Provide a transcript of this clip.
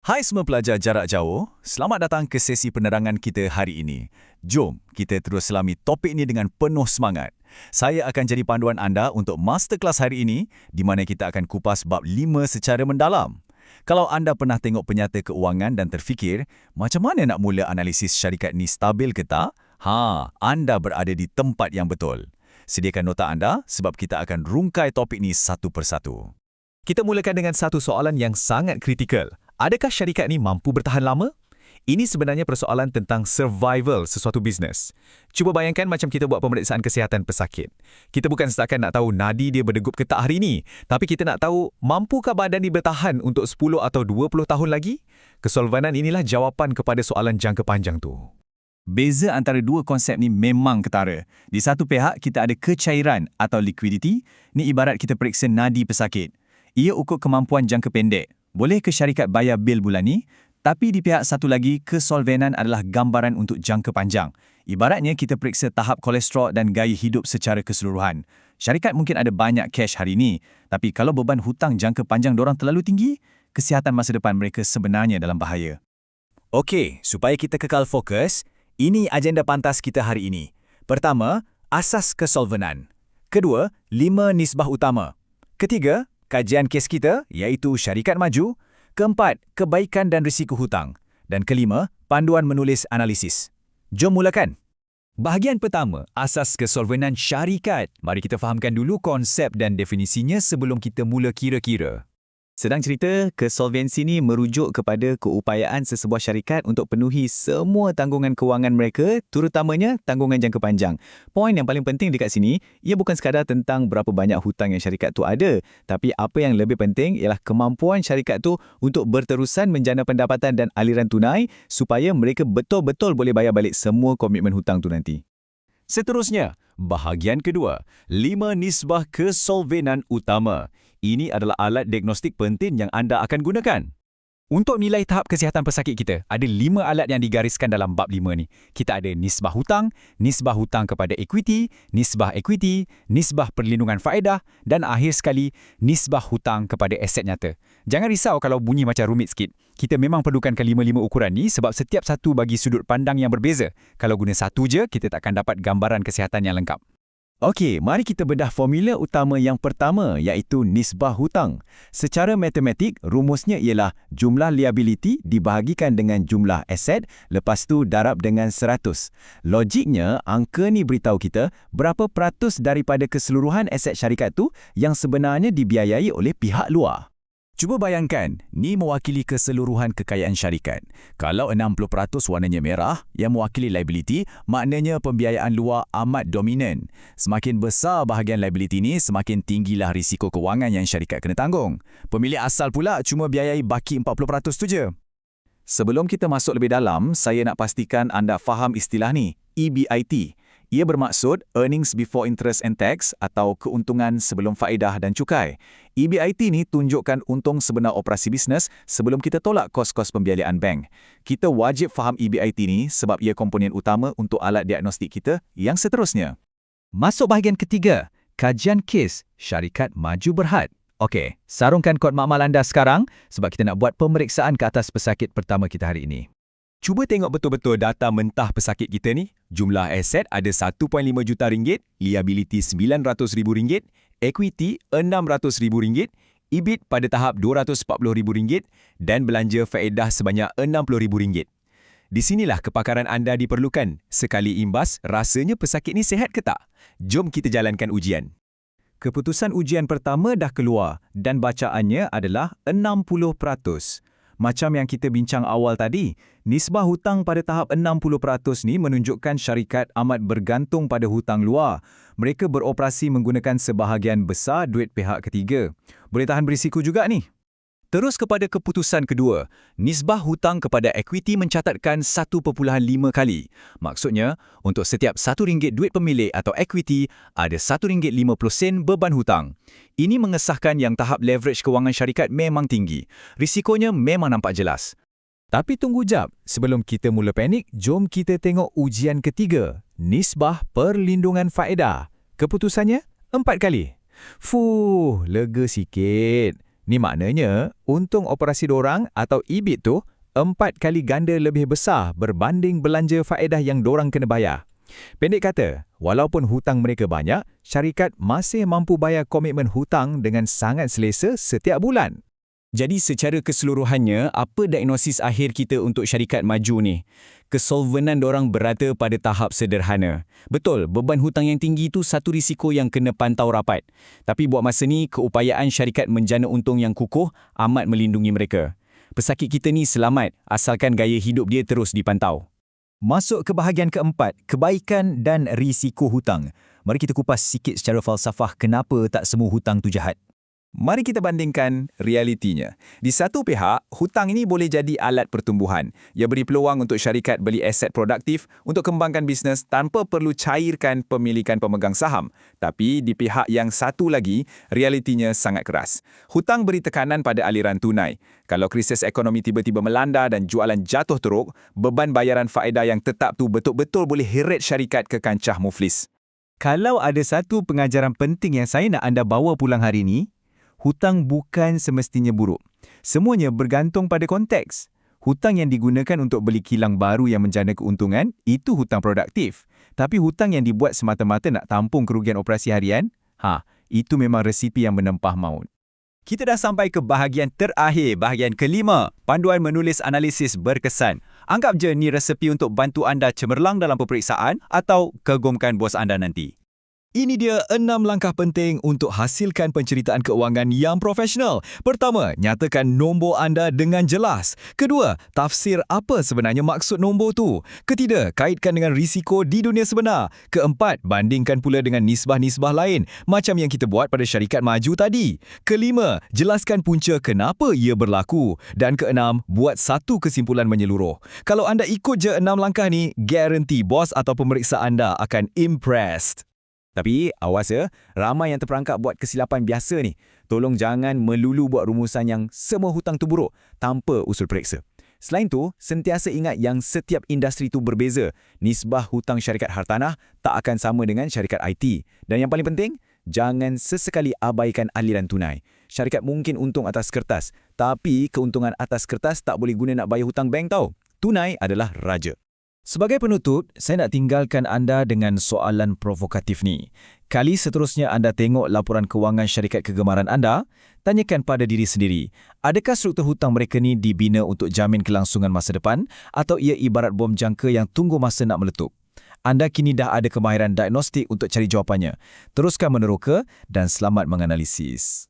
Hai semua pelajar jarak jauh, selamat datang ke sesi penerangan kita hari ini. Jom kita terus selami topik ini dengan penuh semangat. Saya akan jadi panduan anda untuk masterclass hari ini di mana kita akan kupas bab 5 secara mendalam. Kalau anda pernah tengok penyata keuangan dan terfikir, macam mana nak mula analisis syarikat ni stabil ke tak? Anda berada di tempat yang betul. Sediakan nota anda sebab kita akan rungkai topik ni satu persatu. Kita mulakan dengan satu soalan yang sangat kritikal. Adakah syarikat ni mampu bertahan lama? Ini sebenarnya persoalan tentang survival sesuatu bisnes. Cuba bayangkan macam kita buat pemeriksaan kesihatan pesakit. Kita bukan setakat nak tahu nadi dia berdegup ke tak hari ini, tapi kita nak tahu mampukah badan dia bertahan untuk 10 atau 20 tahun lagi? Kesolvanan inilah jawapan kepada soalan jangka panjang tu. Beza antara dua konsep ni memang ketara. Di satu pihak, kita ada kecairan atau liquidity. Ni ibarat kita periksa nadi pesakit. Ia ukur kemampuan jangka pendek. Boleh ke syarikat bayar bil bulan ni? Tapi di pihak satu lagi, kesolvenan adalah gambaran untuk jangka panjang. Ibaratnya kita periksa tahap kolesterol dan gaya hidup secara keseluruhan. Syarikat mungkin ada banyak cash hari ini, tapi kalau beban hutang jangka panjang dorang terlalu tinggi, kesihatan masa depan mereka sebenarnya dalam bahaya. Okey, supaya kita kekal fokus, ini agenda pantas kita hari ini. Pertama, asas kesolvenan. Kedua, 5 nisbah utama. Ketiga, kajian kes kita iaitu syarikat maju. Keempat, kebaikan dan risiko hutang. Dan kelima, panduan menulis analisis. Jom mulakan. Bahagian pertama, asas kesolvenan syarikat. Mari kita fahamkan dulu konsep dan definisinya sebelum kita mula kira-kira. Sedang cerita, kesolvensi ni merujuk kepada keupayaan sesebuah syarikat untuk penuhi semua tanggungan kewangan mereka, terutamanya tanggungan jangka panjang. Poin yang paling penting dekat sini, ia bukan sekadar tentang berapa banyak hutang yang syarikat tu ada, tapi apa yang lebih penting ialah kemampuan syarikat tu untuk berterusan menjana pendapatan dan aliran tunai supaya mereka betul-betul boleh bayar balik semua komitmen hutang tu nanti. Seterusnya, bahagian kedua, 5 nisbah kesolvenan utama. Ini adalah alat diagnostik penting yang anda akan gunakan. Untuk nilai tahap kesihatan pesakit kita, ada 5 alat yang digariskan dalam bab 5 ni. Kita ada nisbah hutang kepada equity, nisbah perlindungan faedah dan akhir sekali, nisbah hutang kepada aset nyata. Jangan risau kalau bunyi macam rumit sikit. Kita memang perlukan ke-5 ukuran ni sebab setiap satu bagi sudut pandang yang berbeza. Kalau guna satu je, kita tak akan dapat gambaran kesihatan yang lengkap. Okey, mari kita bedah formula utama yang pertama iaitu nisbah hutang. Secara matematik, rumusnya ialah jumlah liability dibahagikan dengan jumlah aset, lepas tu darab dengan 100. Logiknya, angka ni beritahu kita berapa peratus daripada keseluruhan aset syarikat tu yang sebenarnya dibiayai oleh pihak luar. Cuba bayangkan, ni mewakili keseluruhan kekayaan syarikat. Kalau 60% warnanya merah, yang mewakili liability, maknanya pembiayaan luar amat dominan. Semakin besar bahagian liability ni, semakin tinggilah risiko kewangan yang syarikat kena tanggung. Pemilik asal pula cuma biayai baki 40% tu je. Sebelum kita masuk lebih dalam, saya nak pastikan anda faham istilah ni, EBIT. Ia bermaksud Earnings Before Interest and Tax atau keuntungan sebelum faedah dan cukai. EBIT ni tunjukkan untung sebenar operasi bisnes sebelum kita tolak kos-kos pembiayaan bank. Kita wajib faham EBIT ni sebab ia komponen utama untuk alat diagnostik kita yang seterusnya. Masuk bahagian ketiga, kajian kes syarikat maju berhad. Okey, sarungkan kod makmal anda sekarang sebab kita nak buat pemeriksaan ke atas pesakit pertama kita hari ini. Cuba tengok betul-betul data mentah pesakit kita ni. Jumlah aset ada 1.5 juta ringgit, liability RM900,000, equity RM600,000, EBIT pada tahap RM240,000 dan belanja faedah sebanyak RM60,000. Di sinilah kepakaran anda diperlukan. Sekali imbas, rasanya pesakit ni sihat ke tak? Jom kita jalankan ujian. Keputusan ujian pertama dah keluar dan bacaannya adalah 60%. Macam yang kita bincang awal tadi, nisbah hutang pada tahap 60% ni menunjukkan syarikat amat bergantung pada hutang luar. Mereka beroperasi menggunakan sebahagian besar duit pihak ketiga. Boleh tahan berisiko juga ni. Terus kepada keputusan kedua, nisbah hutang kepada equity mencatatkan 1.5 kali. Maksudnya, untuk setiap RM1 duit pemilik atau equity, ada RM1.50 beban hutang. Ini mengesahkan yang tahap leverage kewangan syarikat memang tinggi. Risikonya memang nampak jelas. Tapi tunggu jap, sebelum kita mula panik, jom kita tengok ujian ketiga, nisbah perlindungan faedah. Keputusannya 4 kali. Lega sikit. Ni maknanya, untung operasi dorang atau EBIT tu 4 kali ganda lebih besar berbanding belanja faedah yang dorang kena bayar. Pendek kata, walaupun hutang mereka banyak, syarikat masih mampu bayar komitmen hutang dengan sangat selesa setiap bulan. Jadi secara keseluruhannya, apa diagnosis akhir kita untuk syarikat maju ni? Kesolvenan dorang berada pada tahap sederhana. Betul, beban hutang yang tinggi itu satu risiko yang kena pantau rapat. Tapi buat masa ni, keupayaan syarikat menjana untung yang kukuh amat melindungi mereka. Pesakit kita ni selamat asalkan gaya hidup dia terus dipantau. Masuk ke bahagian keempat, kebaikan dan risiko hutang. Mari kita kupas sikit secara falsafah kenapa tak semua hutang tu jahat. Mari kita bandingkan realitinya. Di satu pihak, hutang ini boleh jadi alat pertumbuhan. Ia beri peluang untuk syarikat beli aset produktif untuk kembangkan bisnes tanpa perlu cairkan pemilikan pemegang saham. Tapi di pihak yang satu lagi, realitinya sangat keras. Hutang beri tekanan pada aliran tunai. Kalau krisis ekonomi tiba-tiba melanda dan jualan jatuh teruk, beban bayaran faedah yang tetap tu betul-betul boleh heret syarikat ke kancah muflis. Kalau ada satu pengajaran penting yang saya nak anda bawa pulang hari ini, hutang bukan semestinya buruk. Semuanya bergantung pada konteks. Hutang yang digunakan untuk beli kilang baru yang menjana keuntungan, itu hutang produktif. Tapi hutang yang dibuat semata-mata nak tampung kerugian operasi harian, itu memang resipi yang menempah maut. Kita dah sampai ke bahagian terakhir, bahagian kelima, panduan menulis analisis berkesan. Anggap je ni resepi untuk bantu anda cemerlang dalam peperiksaan atau kagumkan bos anda nanti. Ini dia 6 langkah penting untuk hasilkan penceritaan keuangan yang profesional. Pertama, nyatakan nombor anda dengan jelas. Kedua, tafsir apa sebenarnya maksud nombor tu. Ketiga, kaitkan dengan risiko di dunia sebenar. Keempat, bandingkan pula dengan nisbah-nisbah lain, macam yang kita buat pada syarikat maju tadi. Kelima, jelaskan punca kenapa ia berlaku. Dan keenam, buat satu kesimpulan menyeluruh. Kalau anda ikut je 6 langkah ni, garanti bos atau pemeriksa anda akan impressed. Tapi awas ya, ramai yang terperangkap buat kesilapan biasa ni. Tolong jangan melulu buat rumusan yang semua hutang tu buruk tanpa usul periksa. Selain tu, sentiasa ingat yang setiap industri tu berbeza. Nisbah hutang syarikat hartanah tak akan sama dengan syarikat IT. Dan yang paling penting, jangan sesekali abaikan aliran tunai. Syarikat mungkin untung atas kertas, tapi keuntungan atas kertas tak boleh guna nak bayar hutang bank tau. Tunai adalah raja. Sebagai penutup, saya nak tinggalkan anda dengan soalan provokatif ni. Kali seterusnya anda tengok laporan kewangan syarikat kegemaran anda, tanyakan pada diri sendiri, adakah struktur hutang mereka ni dibina untuk jamin kelangsungan masa depan atau ia ibarat bom jangka yang tunggu masa nak meletup? Anda kini dah ada kemahiran diagnostik untuk cari jawapannya. Teruskan meneroka dan selamat menganalisis.